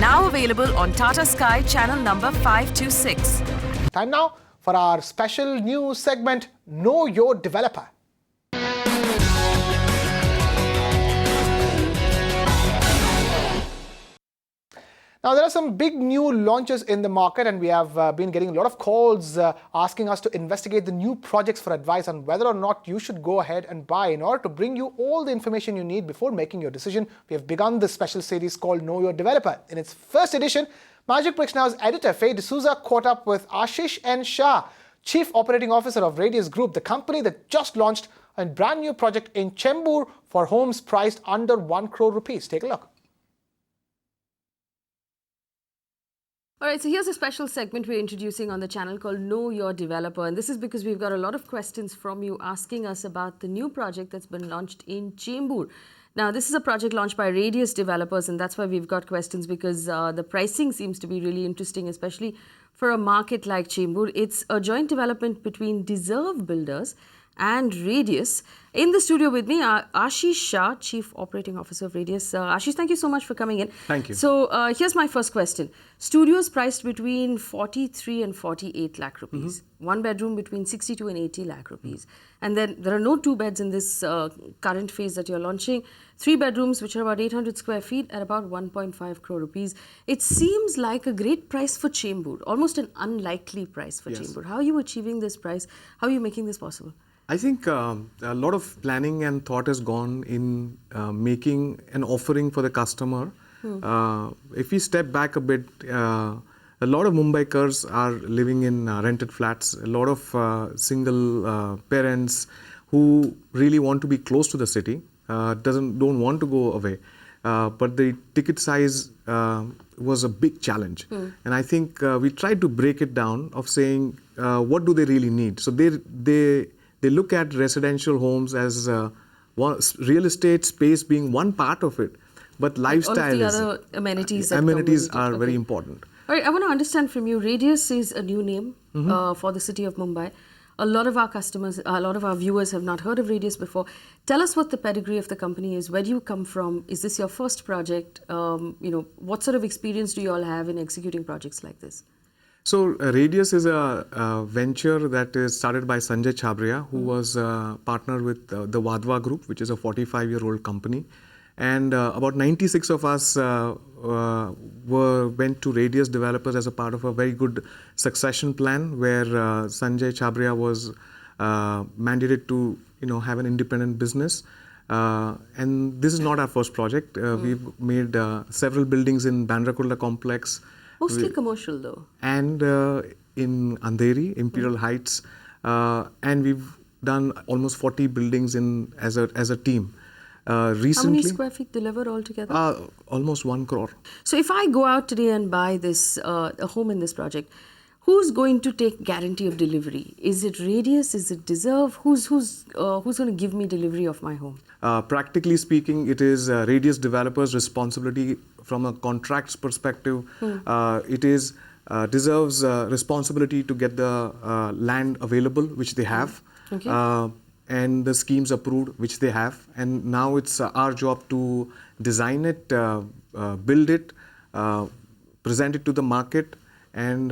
Now available on Tata Sky channel number 526. Time now for our special news segment, Know Your Developer. Now, there are some big new launches in the market, and we have been getting a lot of calls asking us to investigate the new projects for advice on whether or not you should go ahead and buy. In order to bring you all the information you need before making your decision, we have begun this special series called Know Your Developer. In its first edition, Magic Bricks Now's editor Faye D'Souza caught up with Ashish N. Shah, Chief Operating Officer of Radius Group, the company that just launched a brand new project in Chembur for homes priced under 1 crore rupees. Take a look. All right, so here's a special segment we're introducing on the channel called Know Your Developer. And this is because we've got a lot of questions from you asking us about the new project that's been launched in Chembur. Now, this is a project launched by Radius developers, and that's why we've got questions, because the pricing seems to be really interesting, especially for a market like Chembur. It's a joint development between Deserve Builders and Radius. In the studio with me are Ashish Shah, Chief Operating Officer of Radius. Ashish, thank you so much for coming in. Thank you. So here's my first question. Studios priced between 43 and 48 lakh rupees. One bedroom between 62 and 80 lakh rupees. And then there are no two beds in this current phase that you're launching. 3 bedrooms, which are about 800 square feet at about 1.5 crore rupees. It seems like a great price for Chembur, almost an unlikely price for Chembur. How are you achieving this price? How are you making this possible? I think a lot of planning and thought has gone in making an offering for the customer. If we step back a bit, a lot of Mumbaikars are living in rented flats. A lot of single parents who really want to be close to the city, don't want to go away. But the ticket size was a big challenge. And I think we tried to break it down of saying, what do they really need? So they look at residential homes as real estate space being one part of it, but lifestyle all of the other amenities are very important. All right, I want to understand from you, Radius is a new name for the city of Mumbai. A lot of our customers, a lot of our viewers have not heard of Radius before. Tell us what the pedigree of the company is. Where do you come from? Is this your first project? What sort of experience do you all have in executing projects like this? So Radius is a venture that is started by Sanjay Chhabria, who was partnered with the Vadva Group, which is a 45-year-old company. And about 96 of us went to Radius developers as a part of a very good succession plan, where Sanjay Chhabria was mandated to have an independent business. And this is not our first project. We've made several buildings in Bandra complex. Mostly commercial though. And in Andheri, Imperial Heights, and we've done almost 40 buildings as a team. Recently, how many square feet delivered altogether? Almost 1 crore. So if I go out today and buy this a home in this project, who's going to take guarantee of delivery? Is it Radius? Is it Deserve? Who's going to give me delivery of my home? Practically speaking, it is Radius developers' responsibility from a contracts perspective. It is Deserve's responsibility to get the land available, which they have, and the schemes approved, which they have. And now it's our job to design it, build it, present it to the market, and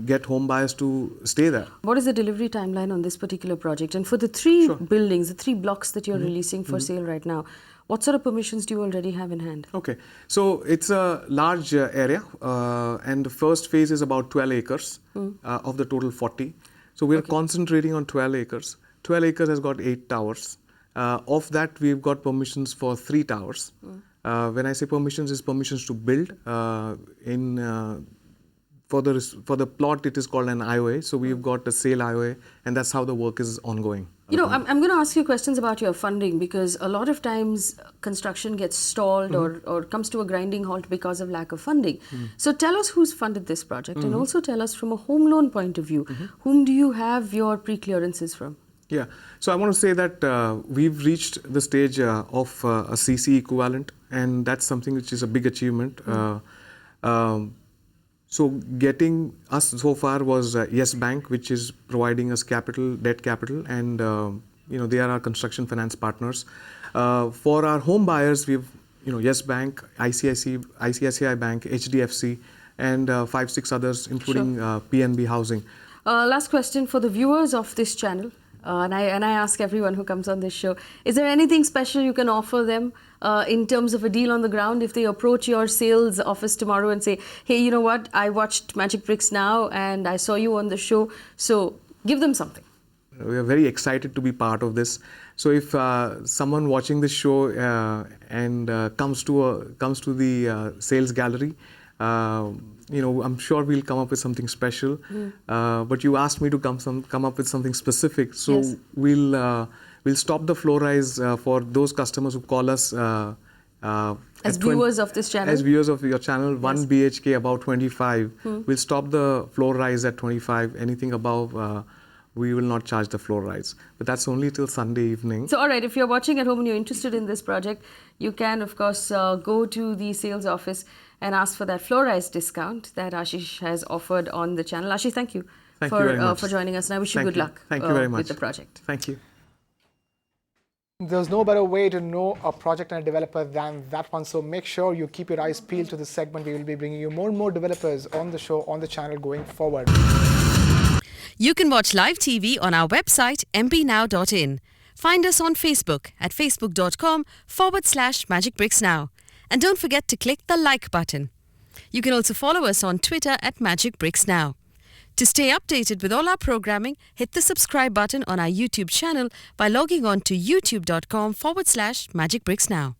get home buyers to stay there. What is the delivery timeline on this particular project? And for the 3 buildings, the 3 blocks that you're releasing for sale right now, what sort of permissions do you already have in hand? Okay, so it's a large area, and the first phase is about 12 acres of the total 40. So we're concentrating on 12 acres. 12 acres has got 8 towers. Of that, we've got permissions for 3 towers. When I say permissions, it's permissions to build. For the plot, it is called an IOA. So we've got a sale IOA, and that's how the work is ongoing. I'm going to ask you questions about your funding, because a lot of times construction gets stalled or comes to a grinding halt because of lack of funding. So tell us who's funded this project, and also tell us from a home loan point of view, whom do you have your pre-clearances from? Yeah, so I want to say that we've reached the stage of a CC equivalent, and that's something which is a big achievement. So getting us so far was Yes Bank, which is providing us debt capital, and they are our construction finance partners. For our home buyers, we've Yes Bank, ICICI Bank, HDFC, and 5-6 others, including PNB Housing. Last question for the viewers of this channel, and I ask everyone who comes on this show: is there anything special you can offer them in terms of a deal on the ground if they approach your sales office tomorrow and say, "Hey, you know what? I watched Magic Bricks Now, and I saw you on the show." So give them something. We are very excited to be part of this. So if someone watching this show and comes to the sales gallery, I'm sure we'll come up with something special. But you asked me to come up with something specific, so Yes. we'll stop the floor rise for those customers who call us As viewers of this channel? As viewers of your channel, 1 BHK above 25. We'll stop the floor rise at 25. Anything above, we will not charge the floor rise. But that's only till Sunday evening. So, all right, if you're watching at home and you're interested in this project, you can, of course, go to the sales office and ask for that floor rise discount that Ashish has offered on the channel. Ashish, thank you, Thank you very much for joining us, and I wish you good luck Thank you very much. with the project. Thank you. There's no better way to know a project and a developer than that one. So make sure you keep your eyes peeled to this segment. We will be bringing you more and more developers on the show, on the channel going forward. You can watch live TV on our website mpnow.in. Find us on Facebook at facebook.com/magicbricksnow. And don't forget to click the like button. You can also follow us on Twitter at magicbricksnow. To stay updated with all our programming, hit the subscribe button on our YouTube channel by logging on to youtube.com/magicbricksnow.